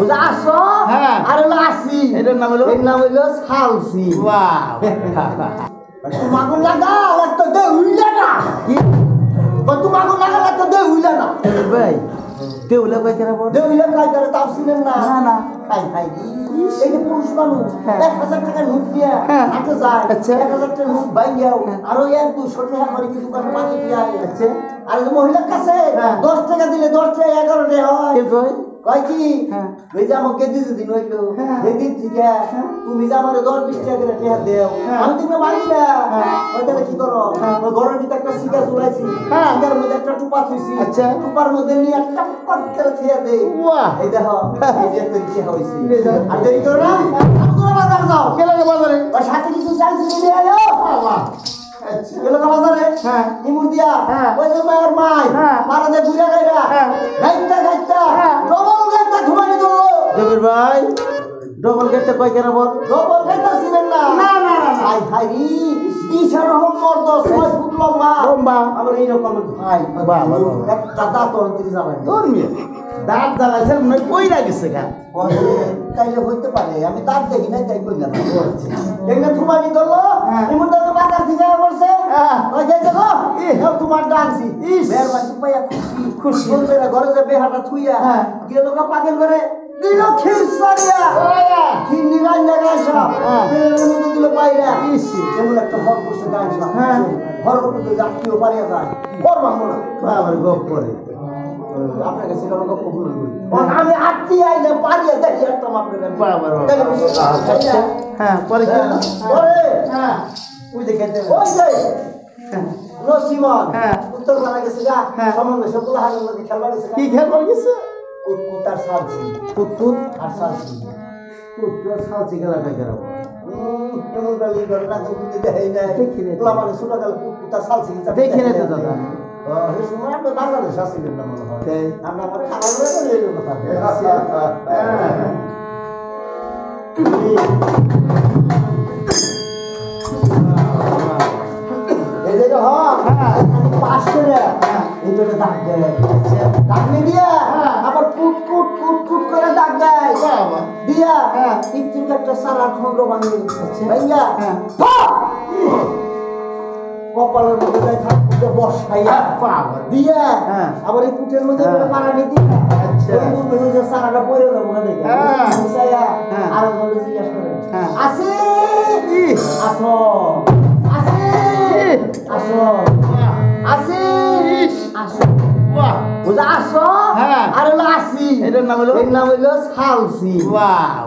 বুঝা আসো আর হলো আসি এটার নাম হলো সালসি ওয়াও তোমাকে লাগা লাগতো দে উইলা না তোমাকে লাগা লাগতো দে উইলা না ভাই দেউলে কই করে বল দে উইলা কাই করে তাও শুনেন না না না খাই খাই এই যে পুরুষ মানুষ 1000 টাকার নোট দিয়া হাতে যায় 1000 টাকার নোট বাইঙ্গাও আরো 1-200 টাকা করে কি দোকানে পাতি দিয়া আছে আর যে মহিলার কাছে 10 টাকা দিলে 10 টাকা 11 টাকা হয় ভাই কয় কি ওই যে আমাকে দিতে দিন হইলো যেদিন থেকে তুমি যে আমাদের 10-20 টাকা করে টাকা দেও আমি তুমি মানি না ওইটা কি করো ওই ঘরের ভিতরে একটা সিগার ঝুলাইছি সিগার মধ্যে একটা টুপা থুইছি টুপার মধ্যে নিয়ে একটা পাত করে থিয়া দে এই দেখো এই যে তোর কি হইছে আর দেরি করো না তুমি বাজার যাও কে লাগে বাজারে ওই সাথে কিছু চাইছি নিয়ে আয়ো বাবা গেলো বাজারে ইমুর দিয়া ওই যে মায়ের মাই মারাদে বুড়া গাইরা গাইতা গাইতা ডবল গাইতা ঘুমাই দিল জবির ভাই ডবল গেটটা কই করে বল ডবল গাইতা ছিলেন না না না না ভাই ভাই ইশার রকম মর্দ 6 ফুট লম্বা আমার এই রকম ভাই বাবা একটা দাঁত অন্তরি যাবে তোর মিয়া দাঁত জ্বালাইছে মনে কইরা গেছে গা তাইলে হইতে পারে আমি দাঁত দেখি নাই তাই কইলাম এখানে ঘুমানি করলো ইমুর দাঁত বাজার থেকে বলছে ওই যাইছে গো এও তোমার ডাকছি বের মাছি পাইয়া খুশি বলবে না ঘরে যে বেহাটা থুইয়া গেল গা পাগল করে দিল খিরসারিয়া কি নিরান জায়গায় সব মধ্যে দিল বাইরা যেমন একটা হর বসে গান সব হর মধ্যে যাত্রীও পারিয়া যায় বড় বাংলা বাবার গপ করে আপনার কাছে কোনো গপ বলুন আমি আটটি আইলে পারিয়া দেখি একটা আপনার বাবার পরে কি পরে ওই দেখে ওই যে নসিমন উত্তর বানা গেছে গা সমাবেশে পোলাহানের মধ্যে খেলবা গেছে কি খেলবা গেছে কুতকুত আর সালসি কুতকুত আর সালসি কুতকুত সালসি খেলা কই করে এমন গালি করে না কিন্তু দেখাই না পোলা মানে ছোট গেল কুতকুত আর সালসি দেখি না তো দাদা এই সময় আপনি বাংলাদেশ আসছিলেন না মনে হয় আমরা আমার খাবার বলে এই কথা এই যে পাশ করে এইটা দাগ দেয় দাগ দিয়ে আবার কুট কুট কুট কুট করে দাগ দেয় দিয়া একটু একটা সারা খন্ড বানিয়ে ভাইয়া কপালের মধ্যে যায় ঠাকুরকে বসাইয়া দিয়া আবার এই কুটের মধ্যে পাড়া নিতে সারাটা পরে যাবো না দেখে আরো বলে জিজ্ঞাসা করে আসে আসো আসে আসো আসে আসো বুঝা আসো আর হলো আসি এটার নাম হলো সালসি ওয়াও